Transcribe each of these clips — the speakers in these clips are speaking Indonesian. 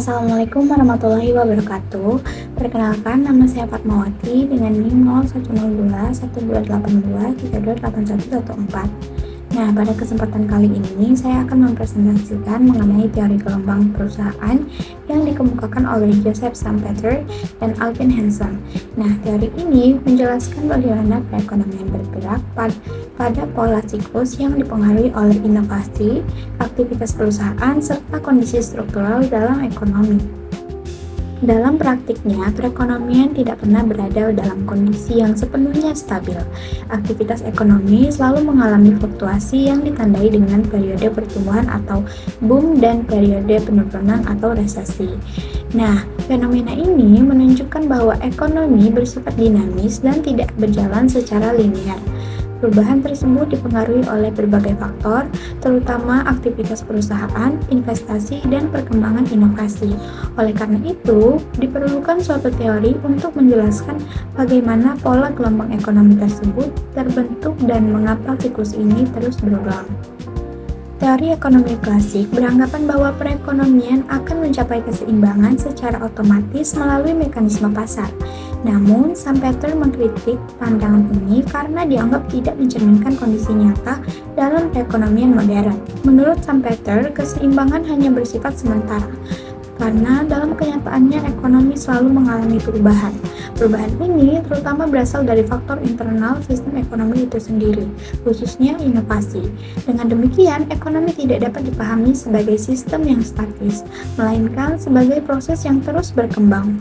Assalamualaikum warahmatullahi wabarakatuh. Perkenalkan, nama saya Fatmawati dengan NIM 01021282328114. Nah, pada kesempatan kali ini saya akan mempresentasikan mengenai teori gelombang perusahaan yang dikemukakan oleh Joseph Schumpeter dan Alvin Hansen. Nah, teori ini menjelaskan bagaimana perekonomian bergerak pada pola siklus yang dipengaruhi oleh inovasi, aktivitas perusahaan, serta kondisi struktural dalam ekonomi. Dalam praktiknya, perekonomian tidak pernah berada dalam kondisi yang sepenuhnya stabil. Aktivitas ekonomi selalu mengalami fluktuasi yang ditandai dengan periode pertumbuhan atau boom dan periode penurunan atau resesi. Nah, fenomena ini menunjukkan bahwa ekonomi bersifat dinamis dan tidak berjalan secara linear. Perubahan tersebut dipengaruhi oleh berbagai faktor, terutama aktivitas perusahaan, investasi, dan perkembangan inovasi. Oleh karena itu, diperlukan suatu teori untuk menjelaskan bagaimana pola gelombang ekonomi tersebut terbentuk dan mengapa siklus ini terus berulang. Teori ekonomi klasik beranggapan bahwa perekonomian akan mencapai keseimbangan secara otomatis melalui mekanisme pasar. Namun, Schumpeter mengkritik pandangan ini karena dianggap tidak mencerminkan kondisi nyata dalam perekonomian modern. Menurut Schumpeter, keseimbangan hanya bersifat sementara, karena dalam kenyataannya ekonomi selalu mengalami perubahan. Perubahan ini terutama berasal dari faktor internal sistem ekonomi itu sendiri, khususnya inovasi. Dengan demikian, ekonomi tidak dapat dipahami sebagai sistem yang statis, melainkan sebagai proses yang terus berkembang.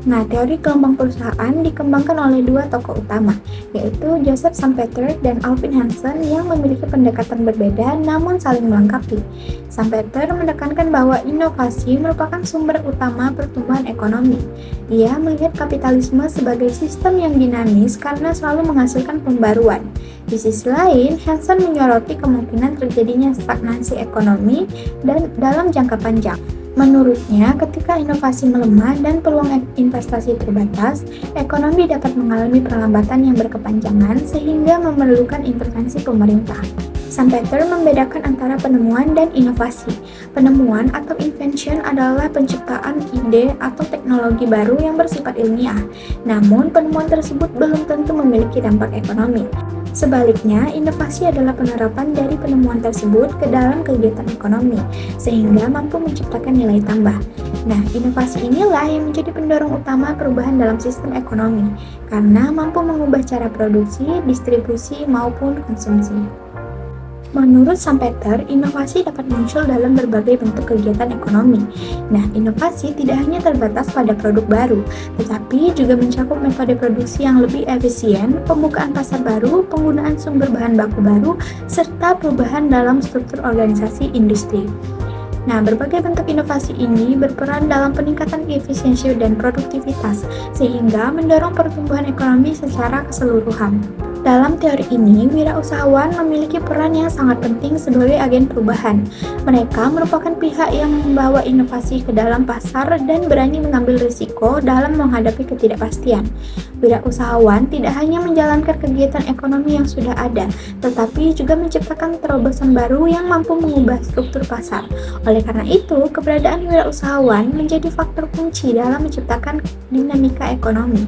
Nah, teori gelombang perusahaan dikembangkan oleh dua tokoh utama, yaitu Joseph Schumpeter dan Alvin Hansen yang memiliki pendekatan berbeda namun saling melengkapi. Schumpeter menekankan bahwa inovasi merupakan sumber utama pertumbuhan ekonomi. Ia melihat kapitalisme sebagai sistem yang dinamis karena selalu menghasilkan pembaruan. Di sisi lain, Hansen menyoroti kemungkinan terjadinya stagnasi ekonomi dan dalam jangka panjang. Menurutnya, ketika inovasi melemah dan peluang investasi terbatas, ekonomi dapat mengalami perlambatan yang berkepanjangan sehingga memerlukan intervensi pemerintah. Schumpeter membedakan antara penemuan dan inovasi. Penemuan atau invention adalah penciptaan ide atau teknologi baru yang bersifat ilmiah. Namun, penemuan tersebut belum tentu memiliki dampak ekonomi. Sebaliknya, inovasi adalah penerapan dari penemuan tersebut ke dalam kegiatan ekonomi, sehingga mampu menciptakan nilai tambah. Nah, inovasi inilah yang menjadi pendorong utama perubahan dalam sistem ekonomi, karena mampu mengubah cara produksi, distribusi, maupun konsumsi. Menurut Schumpeter, inovasi dapat muncul dalam berbagai bentuk kegiatan ekonomi. Nah, inovasi tidak hanya terbatas pada produk baru, tetapi juga mencakup metode produksi yang lebih efisien, pembukaan pasar baru, penggunaan sumber bahan baku baru, serta perubahan dalam struktur organisasi industri. Nah, berbagai bentuk inovasi ini berperan dalam peningkatan efisiensi dan produktivitas, sehingga mendorong pertumbuhan ekonomi secara keseluruhan. Dalam teori ini, wirausahawan memiliki peran yang sangat penting sebagai agen perubahan. Mereka merupakan pihak yang membawa inovasi ke dalam pasar dan berani mengambil risiko dalam menghadapi ketidakpastian. Wirausahawan tidak hanya menjalankan kegiatan ekonomi yang sudah ada, tetapi juga menciptakan terobosan baru yang mampu mengubah struktur pasar. Oleh karena itu, keberadaan wirausahawan menjadi faktor kunci dalam menciptakan dinamika ekonomi.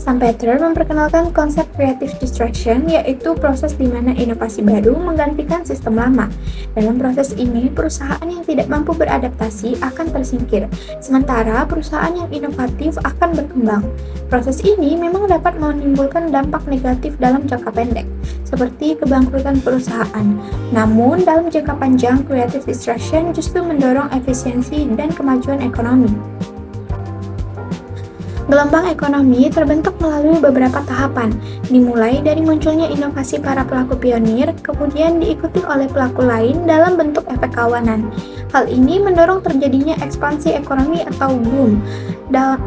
Schumpeter memperkenalkan konsep creative destruction, yaitu proses di mana inovasi baru menggantikan sistem lama. Dalam proses ini, perusahaan yang tidak mampu beradaptasi akan tersingkir, sementara perusahaan yang inovatif akan berkembang. Proses ini memang dapat menimbulkan dampak negatif dalam jangka pendek, seperti kebangkrutan perusahaan. Namun, dalam jangka panjang, creative destruction justru mendorong efisiensi dan kemajuan ekonomi. Gelombang ekonomi terbentuk melalui beberapa tahapan, dimulai dari munculnya inovasi para pelaku pionir, kemudian diikuti oleh pelaku lain dalam bentuk efek kawanan. Hal ini mendorong terjadinya ekspansi ekonomi atau boom.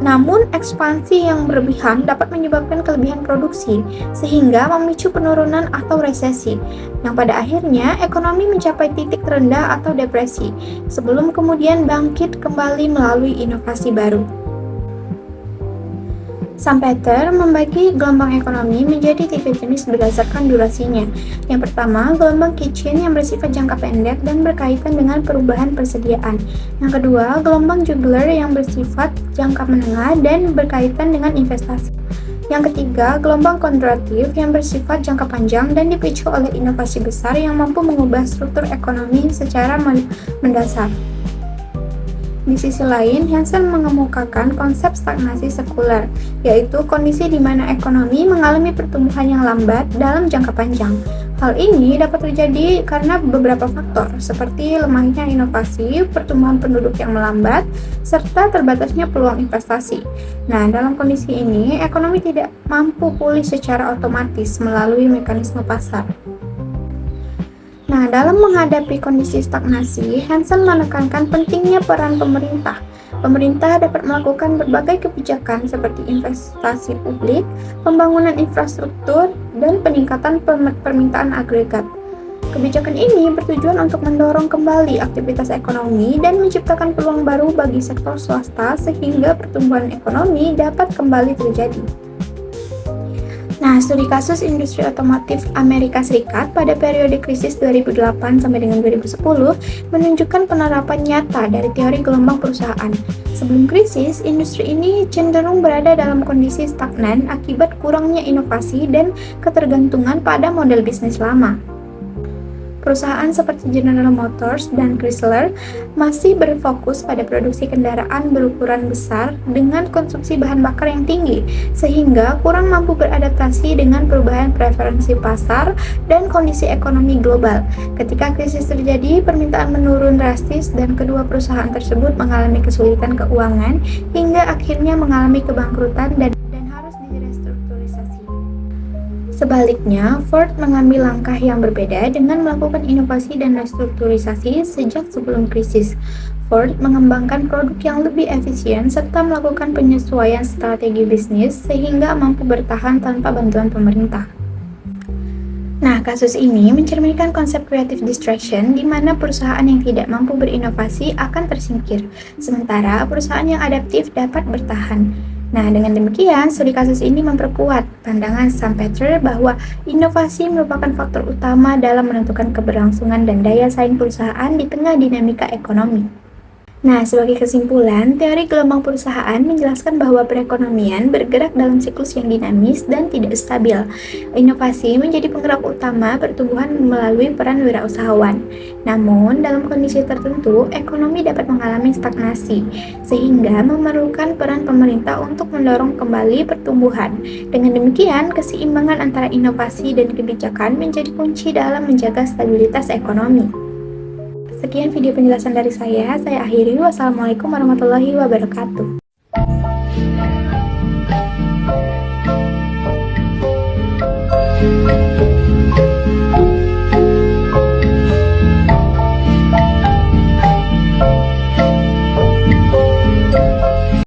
Namun, ekspansi yang berlebihan dapat menyebabkan kelebihan produksi, sehingga memicu penurunan atau resesi, yang pada akhirnya ekonomi mencapai titik terendah atau depresi, sebelum kemudian bangkit kembali melalui inovasi baru. Schumpeter membagi gelombang ekonomi menjadi 3 jenis berdasarkan durasinya. Yang pertama, gelombang Kitchen yang bersifat jangka pendek dan berkaitan dengan perubahan persediaan. Yang kedua, gelombang Juggler yang bersifat jangka menengah dan berkaitan dengan investasi. Yang ketiga, gelombang kontratif yang bersifat jangka panjang dan dipicu oleh inovasi besar yang mampu mengubah struktur ekonomi secara mendasar. Di sisi lain, Hansen mengemukakan konsep stagnasi sekuler, yaitu kondisi di mana ekonomi mengalami pertumbuhan yang lambat dalam jangka panjang. Hal ini dapat terjadi karena beberapa faktor, seperti lemahnya inovasi, pertumbuhan penduduk yang melambat, serta terbatasnya peluang investasi. Nah, dalam kondisi ini, ekonomi tidak mampu pulih secara otomatis melalui mekanisme pasar. Nah, dalam menghadapi kondisi stagnasi, Hansen menekankan pentingnya peran pemerintah. Pemerintah dapat melakukan berbagai kebijakan seperti investasi publik, pembangunan infrastruktur, dan peningkatan permintaan agregat. Kebijakan ini bertujuan untuk mendorong kembali aktivitas ekonomi dan menciptakan peluang baru bagi sektor swasta sehingga pertumbuhan ekonomi dapat kembali terjadi. Nah, studi kasus industri otomotif Amerika Serikat pada periode krisis 2008 sampai dengan 2010 menunjukkan penerapan nyata dari teori gelombang perusahaan. Sebelum krisis, industri ini cenderung berada dalam kondisi stagnan akibat kurangnya inovasi dan ketergantungan pada model bisnis lama. Perusahaan seperti General Motors dan Chrysler masih berfokus pada produksi kendaraan berukuran besar dengan konsumsi bahan bakar yang tinggi, sehingga kurang mampu beradaptasi dengan perubahan preferensi pasar dan kondisi ekonomi global. Ketika krisis terjadi, permintaan menurun drastis dan kedua perusahaan tersebut mengalami kesulitan keuangan hingga akhirnya mengalami kebangkrutan dan harus direstrukturisasi. Sebaliknya, Ford mengambil langkah yang berbeda dengan melakukan inovasi dan restrukturisasi sejak sebelum krisis. Ford mengembangkan produk yang lebih efisien serta melakukan penyesuaian strategi bisnis sehingga mampu bertahan tanpa bantuan pemerintah. Nah, kasus ini mencerminkan konsep creative distraction di mana perusahaan yang tidak mampu berinovasi akan tersingkir, sementara perusahaan yang adaptif dapat bertahan. Nah, dengan demikian, studi kasus ini memperkuat pandangan Schumpeter bahwa inovasi merupakan faktor utama dalam menentukan keberlangsungan dan daya saing perusahaan di tengah dinamika ekonomi. Nah, sebagai kesimpulan, teori gelombang perusahaan menjelaskan bahwa perekonomian bergerak dalam siklus yang dinamis dan tidak stabil. Inovasi menjadi penggerak utama pertumbuhan melalui peran wirausahawan. Namun, dalam kondisi tertentu, ekonomi dapat mengalami stagnasi, sehingga memerlukan peran pemerintah untuk mendorong kembali pertumbuhan. Dengan demikian, keseimbangan antara inovasi dan kebijakan menjadi kunci dalam menjaga stabilitas ekonomi. Sekian video penjelasan dari saya akhiri. Wassalamualaikum warahmatullahi wabarakatuh.